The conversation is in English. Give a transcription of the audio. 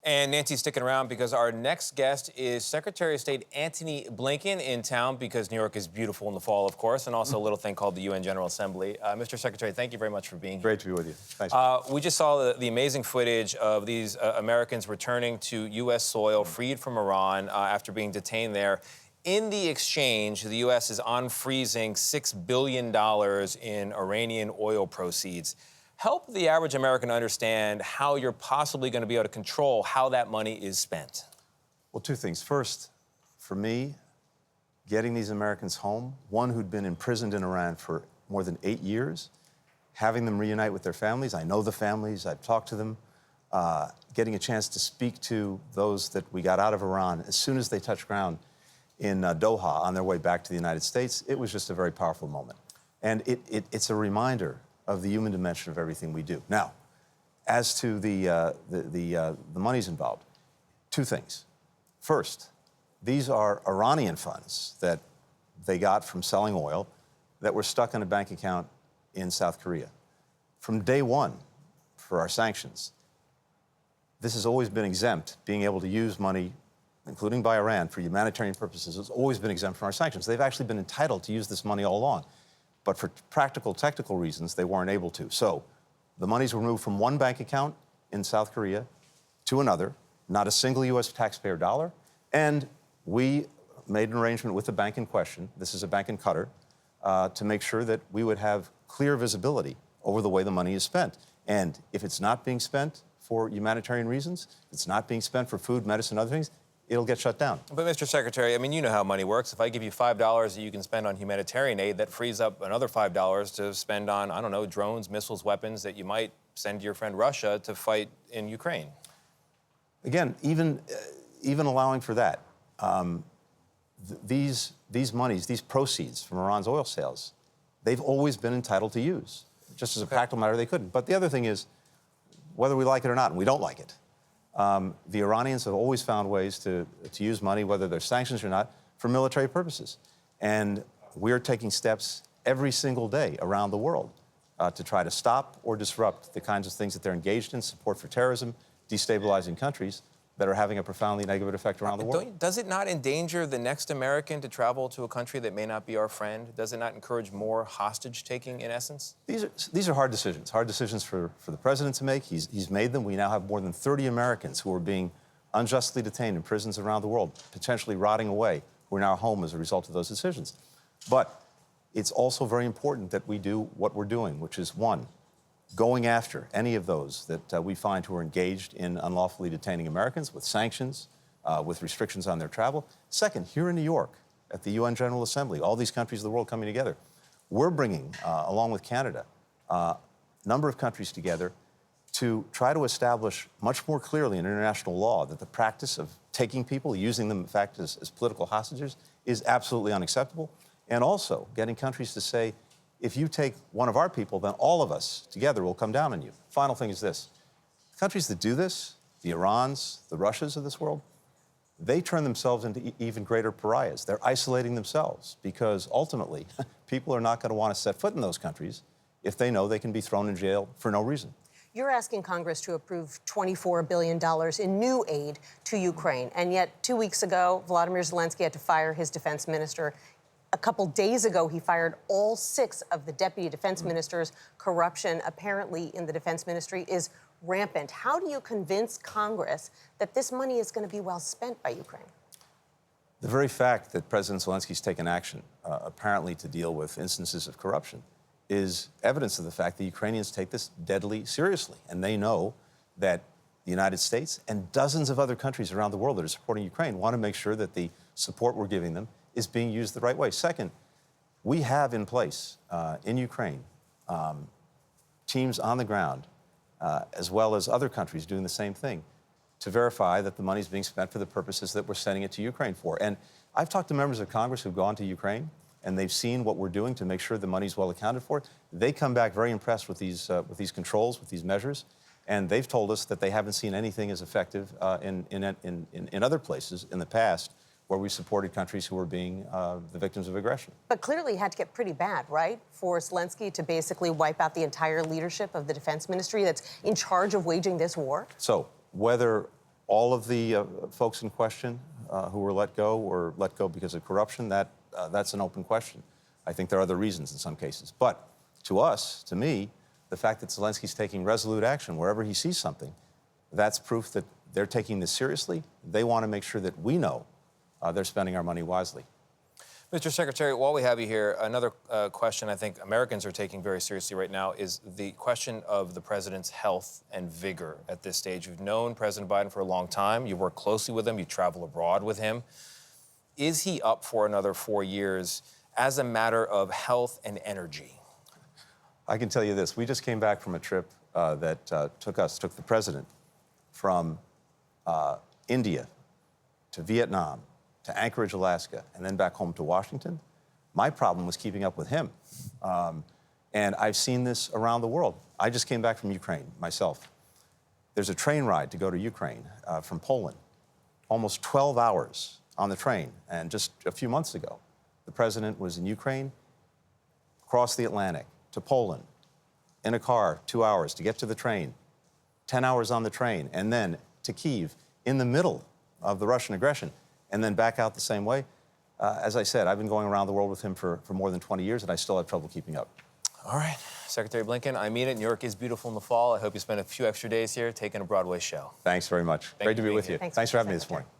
And Nancy's sticking around because our next guest is Secretary of State Antony Blinken in town because New York is beautiful in the fall, of course, and also a little thing called the UN General Assembly. Mr. Secretary, thank you very much for being here. Great to be with you. Thanks. We just saw the amazing footage of these Americans returning to U.S. soil, freed from Iran after being detained there. In the exchange, the U.S. is unfreezing $6 billion in Iranian oil proceeds. Help the average American understand how you're possibly going to be able to control how that money is spent. Well, two things. First, for me, getting these Americans home, one who'd been imprisoned in Iran for more than 8 years, having them reunite with their families. I know the families. I've talked to them. Getting a chance to speak to those that we got out of Iran as soon as they touched ground in Doha on their way back to the United States, it was just a very powerful moment. And it's a reminder of the human dimension of everything we do. Now, as to the monies involved, two things. First, these are Iranian funds that they got from selling oil that were stuck in a bank account in South Korea. From day one, for our sanctions, this has always been exempt. Being able to use money, including by Iran, for humanitarian purposes, has always been exempt from our sanctions. They've actually been entitled to use this money all along. But for practical, technical reasons, they weren't able to. So the monies were moved from one bank account in South Korea to another, not a single U.S. taxpayer dollar. And we made an arrangement with the bank in question, this is a bank in Qatar, to make sure that we would have clear visibility over the way the money is spent. And if it's not being spent for humanitarian reasons, if it's not being spent for food, medicine, other things, it'll get shut down. But, Mr. Secretary, I mean, you know how money works. If I give you $5 that you can spend on humanitarian aid, that frees up another $5 to spend on, I don't know, drones, missiles, weapons that you might send to your friend Russia to fight in Ukraine. Again, even allowing for that, these monies, these proceeds from Iran's oil sales, they've always been entitled to use. Just as a practical matter, they couldn't. But the other thing is, whether we like it or not, and we don't like it, the Iranians have always found ways to use money, whether there's sanctions or not, for military purposes. And we're taking steps every single day around the world to try to stop or disrupt the kinds of things that they're engaged in, support for terrorism, destabilizing countries that are having a profoundly negative effect around the world. Does it not endanger the next American to travel to a country that may not be our friend? Does it not encourage more hostage-taking, in essence? These are hard decisions for the president to make. He's made them. We now have more than 30 Americans who are being unjustly detained in prisons around the world, potentially rotting away, who are now home as a result of those decisions. But it's also very important that we do what we're doing, which is, one, going after any of those that we find who are engaged in unlawfully detaining Americans with sanctions, with restrictions on their travel. Second, here in New York, at the UN General Assembly, all these countries of the world coming together, we're bringing, along with Canada, a number of countries together to try to establish much more clearly in international law that the practice of taking people, using them, in fact, as political hostages, is absolutely unacceptable. And also getting countries to say, if you take one of our people, then all of us together will come down on you. Final thing is this. Countries that do this, the Irans, the Russias of this world, they turn themselves into even greater pariahs. They're isolating themselves because ultimately people are not going to want to set foot in those countries if they know they can be thrown in jail for no reason. You're asking Congress to approve $24 billion in new aid to Ukraine. And yet 2 weeks ago, Volodymyr Zelensky had to fire his defense minister. A couple days ago, he fired all 6 of the deputy defense ministers. Corruption, apparently, in the defense ministry is rampant. How do you convince Congress that this money is going to be well spent by Ukraine? The very fact that President Zelensky's taken action, apparently to deal with instances of corruption, is evidence of the fact that Ukrainians take this deadly seriously. And they know that the United States and dozens of other countries around the world that are supporting Ukraine want to make sure that the support we're giving them is being used the right way. Second, we have in place in Ukraine teams on the ground, as well as other countries doing the same thing, to verify that the money is being spent for the purposes that we're sending it to Ukraine for. And I've talked to members of Congress who've gone to Ukraine, and they've seen what we're doing to make sure the money's well accounted for. They come back very impressed with these controls, with these measures, and they've told us that they haven't seen anything as effective in other places in the past where we supported countries who were being the victims of aggression. But clearly it had to get pretty bad, right, for Zelensky to basically wipe out the entire leadership of the defense ministry that's in charge of waging this war? So whether all of the folks in question who were let go because of corruption, that's an open question. I think there are other reasons in some cases. But to us, to me, the fact that Zelensky's taking resolute action wherever he sees something, that's proof that they're taking this seriously. They want to make sure that we know they're spending our money wisely. Mr. Secretary, while we have you here, another question I think Americans are taking very seriously right now is the question of the president's health and vigor at this stage. You've known President Biden for a long time. You work closely with him. You travel abroad with him. Is he up for another 4 years as a matter of health and energy? I can tell you this. We just came back from a trip that took the president from India to Vietnam to Anchorage, Alaska, and then back home to Washington. My problem was keeping up with him. And I've seen this around the world. I just came back from Ukraine myself. There's a train ride to go to Ukraine from Poland. Almost 12 hours on the train. And just a few months ago, the president was in Ukraine, across the Atlantic to Poland, in a car, 2 hours to get to the train, 10 hours on the train, and then to Kyiv in the middle of the Russian aggression, and then back out the same way. As I said, I've been going around the world with him for more than 20 years, and I still have trouble keeping up. All right. Secretary Blinken, I mean it. New York is beautiful in the fall. I hope you spend a few extra days here taking a Broadway show. Thanks very much. Great to be with you. Thanks Thanks for having me this Secretary. morning.